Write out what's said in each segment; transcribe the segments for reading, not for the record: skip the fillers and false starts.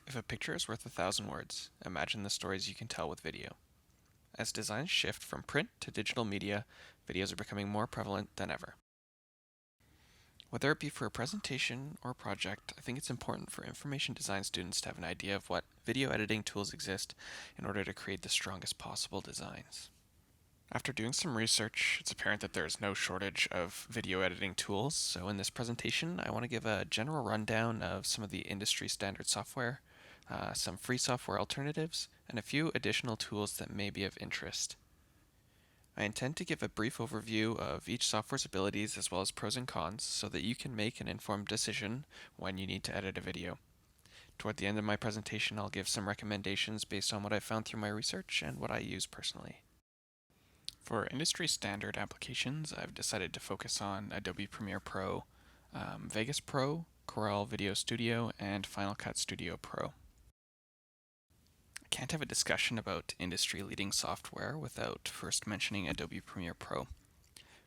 If a picture is worth 1,000 words, imagine the stories you can tell with video. As designs shift from print to digital media, videos are becoming more prevalent than ever. Whether it be for a presentation or project, I think it's important for information design students to have an idea of what video editing tools exist in order to create the strongest possible designs. After doing some research, it's apparent that there is no shortage of video editing tools, so in this presentation I want to give a general rundown of some of the industry standard software, some free software alternatives, and a few additional tools that may be of interest. I intend to give a brief overview of each software's abilities as well as pros and cons so that you can make an informed decision when you need to edit a video. Toward the end of my presentation, I'll give some recommendations based on what I've found through my research and what I use personally. For industry standard applications, I've decided to focus on Adobe Premiere Pro, Vegas Pro, Corel Video Studio, and Final Cut Studio Pro. I can't have a discussion about industry-leading software without first mentioning Adobe Premiere Pro.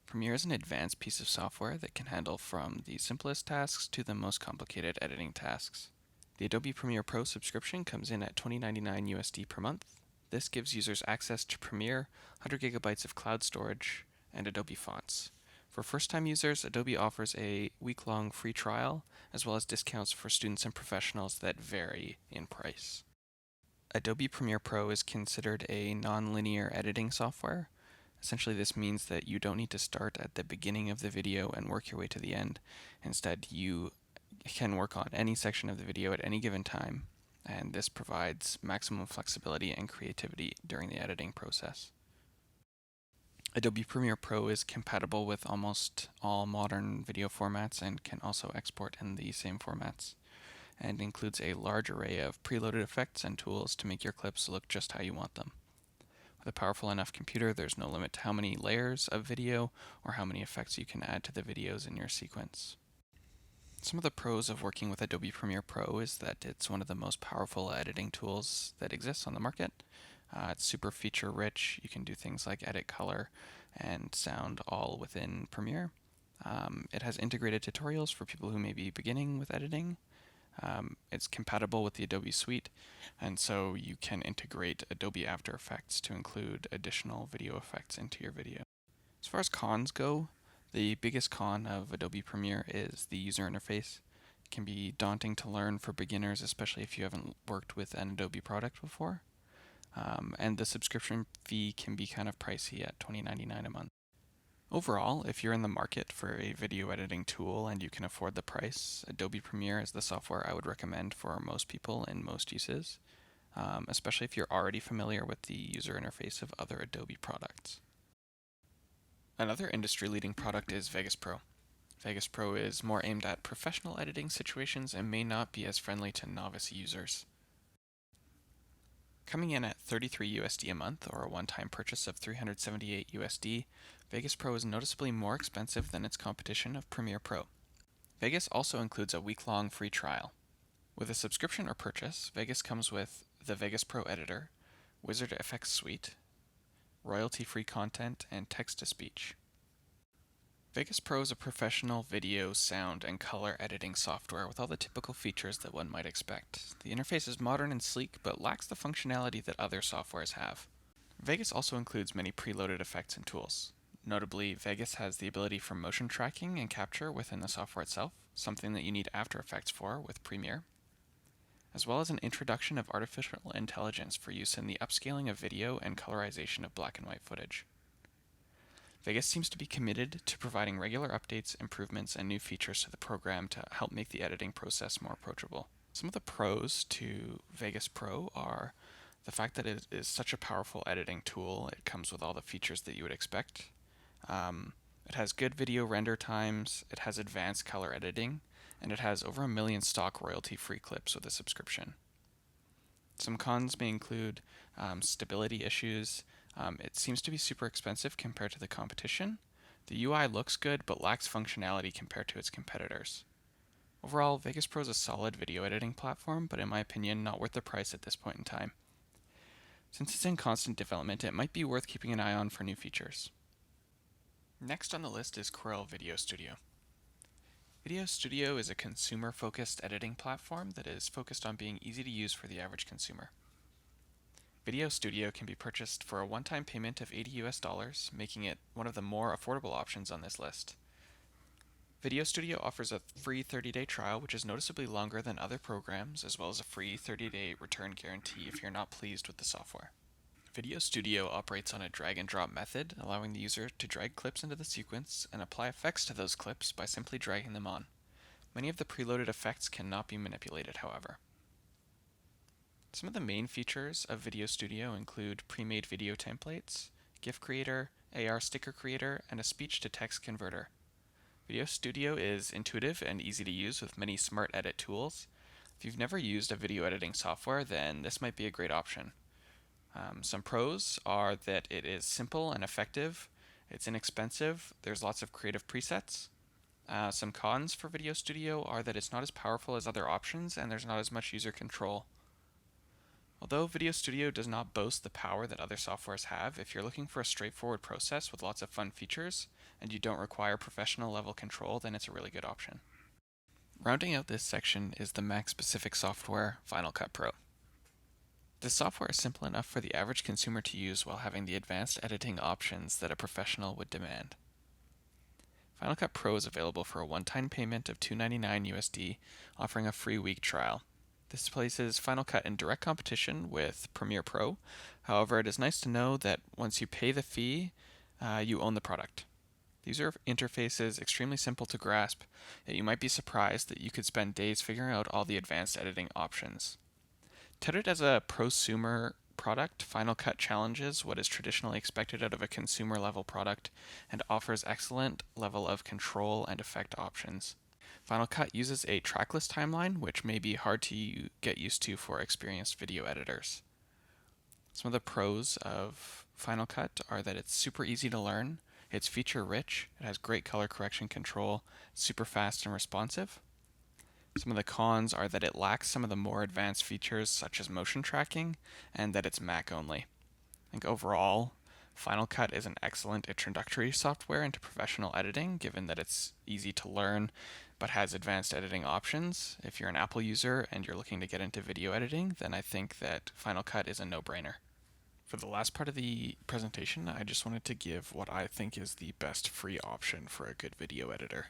Premiere is an advanced piece of software that can handle from the simplest tasks to the most complicated editing tasks. The Adobe Premiere Pro subscription comes in at $20.99 USD per month. This gives users access to Premiere, 100 gigabytes of cloud storage, and Adobe fonts. For first-time users, Adobe offers a week-long free trial, as well as discounts for students and professionals that vary in price. Adobe Premiere Pro is considered a non-linear editing software. Essentially, this means that you don't need to start at the beginning of the video and work your way to the end. Instead, you can work on any section of the video at any given time, and this provides maximum flexibility and creativity during the editing process. Adobe Premiere Pro is compatible with almost all modern video formats and can also export in the same formats, and includes a large array of preloaded effects and tools to make your clips look just how you want them. With a powerful enough computer, there's no limit to how many layers of video or how many effects you can add to the videos in your sequence. Some of the pros of working with Adobe Premiere Pro is that it's one of the most powerful editing tools that exists on the market. It's super feature rich. You can do things like edit color and sound all within Premiere. It has integrated tutorials for people who may be beginning with editing. It's compatible with the Adobe Suite, and so you can integrate Adobe After Effects to include additional video effects into your video. As far as cons go, the biggest con of Adobe Premiere is the user interface. It can be daunting to learn for beginners, especially if you haven't worked with an Adobe product before. And the subscription fee can be kind of pricey at $20.99 a month. Overall, if you're in the market for a video editing tool and you can afford the price, Adobe Premiere is the software I would recommend for most people in most uses, especially if you're already familiar with the user interface of other Adobe products. Another industry-leading product is Vegas Pro. Vegas Pro is more aimed at professional editing situations and may not be as friendly to novice users. Coming in at $33 USD a month, or a one-time purchase of $378 USD, Vegas Pro is noticeably more expensive than its competition of Premiere Pro. Vegas also includes a week-long free trial. With a subscription or purchase, Vegas comes with the Vegas Pro Editor, Wizard FX Suite, royalty-free content, and text-to-speech. Vegas Pro is a professional video, sound, and color editing software with all the typical features that one might expect. The interface is modern and sleek, but lacks the functionality that other softwares have. Vegas also includes many preloaded effects and tools. Notably, Vegas has the ability for motion tracking and capture within the software itself, something that you need After Effects for with Premiere, as well as an introduction of artificial intelligence for use in the upscaling of video and colorization of black and white footage. Vegas seems to be committed to providing regular updates, improvements, and new features to the program to help make the editing process more approachable. Some of the pros to Vegas Pro are the fact that it is such a powerful editing tool. It comes with all the features that you would expect. It has good video render times, it has advanced color editing, and it has over 1 million stock royalty-free clips with a subscription. Some cons may include stability issues. It seems to be super expensive compared to the competition. The UI looks good but lacks functionality compared to its competitors. Overall, Vegas Pro is a solid video editing platform, but in my opinion, not worth the price at this point in time. Since it's in constant development, it might be worth keeping an eye on for new features. Next on the list is Corel Video Studio. Video Studio is a consumer-focused editing platform that is focused on being easy to use for the average consumer. Video Studio can be purchased for a one-time payment of $80, making it one of the more affordable options on this list. Video Studio offers a free 30-day trial, which is noticeably longer than other programs, as well as a free 30-day return guarantee if you're not pleased with the software. Video Studio operates on a drag and drop method, allowing the user to drag clips into the sequence and apply effects to those clips by simply dragging them on. Many of the preloaded effects cannot be manipulated, however. Some of the main features of Video Studio include pre-made video templates, GIF creator, AR sticker creator, and a speech-to-text converter. Video Studio is intuitive and easy to use with many smart edit tools. If you've never used a video editing software, then this might be a great option. Some pros are that it is simple and effective, it's inexpensive, there's lots of creative presets. Some cons for Video Studio are that it's not as powerful as other options and there's not as much user control. Although Video Studio does not boast the power that other softwares have, if you're looking for a straightforward process with lots of fun features and you don't require professional level control, then it's a really good option. Rounding out this section is the Mac-specific software, Final Cut Pro. This software is simple enough for the average consumer to use while having the advanced editing options that a professional would demand. Final Cut Pro is available for a one-time payment of $299, offering a free week trial. This places Final Cut in direct competition with Premiere Pro. However, it is nice to know that once you pay the fee, you own the product. The user interface is extremely simple to grasp, yet you might be surprised that you could spend days figuring out all the advanced editing options. Touted as a prosumer product, Final Cut challenges what is traditionally expected out of a consumer-level product and offers excellent level of control and effect options. Final Cut uses a trackless timeline, which may be hard to get used to for experienced video editors. Some of the pros of Final Cut are that it's super easy to learn, it's feature-rich, it has great color correction control, super fast and responsive. Some of the cons are that it lacks some of the more advanced features such as motion tracking, and that it's Mac only. I think overall, Final Cut is an excellent introductory software into professional editing, given that it's easy to learn but has advanced editing options. If you're an Apple user and you're looking to get into video editing, then I think that Final Cut is a no-brainer. For the last part of the presentation, I just wanted to give what I think is the best free option for a good video editor,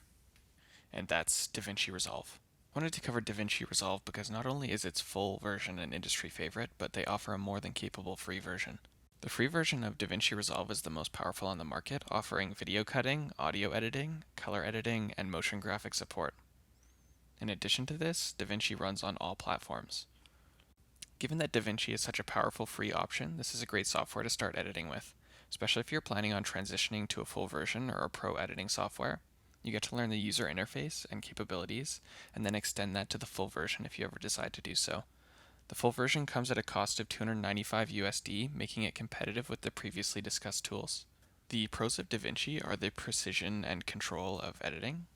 and that's DaVinci Resolve. I wanted to cover DaVinci Resolve because not only is its full version an industry favorite, but they offer a more than capable free version. The free version of DaVinci Resolve is the most powerful on the market, offering video cutting, audio editing, color editing, and motion graphic support. In addition to this, DaVinci runs on all platforms. Given that DaVinci is such a powerful free option, this is a great software to start editing with, especially if you're planning on transitioning to a full version or a pro editing software. You get to learn the user interface and capabilities, and then extend that to the full version if you ever decide to do so. The full version comes at a cost of $295, making it competitive with the previously discussed tools. The pros of DaVinci are the precision and control of editing,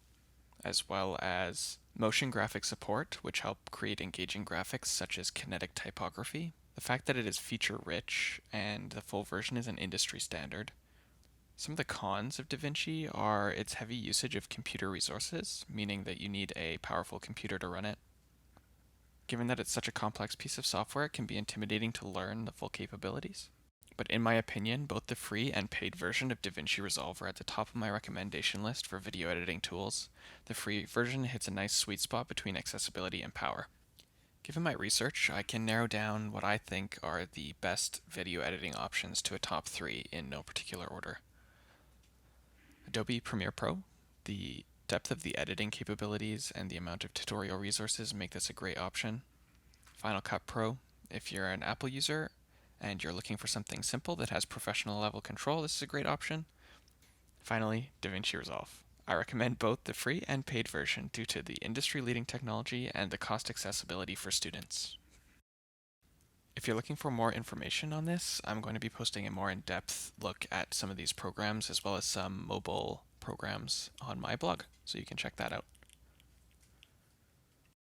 as well as motion graphic support, which help create engaging graphics such as kinetic typography, the fact that it is feature-rich, and the full version is an industry standard. Some of the cons of DaVinci are its heavy usage of computer resources, meaning that you need a powerful computer to run it. Given that it's such a complex piece of software, it can be intimidating to learn the full capabilities. But in my opinion, both the free and paid version of DaVinci Resolve are at the top of my recommendation list for video editing tools. The free version hits a nice sweet spot between accessibility and power. Given my research, I can narrow down what I think are the best video editing options to a top 3 in no particular order. Adobe Premiere Pro. The depth of the editing capabilities and the amount of tutorial resources make this a great option. Final Cut Pro. If you're an Apple user and you're looking for something simple that has professional level control, this is a great option. Finally, DaVinci Resolve. I recommend both the free and paid version due to the industry-leading technology and the cost accessibility for students. If you're looking for more information on this, I'm going to be posting a more in-depth look at some of these programs as well as some mobile programs on my blog, so you can check that out.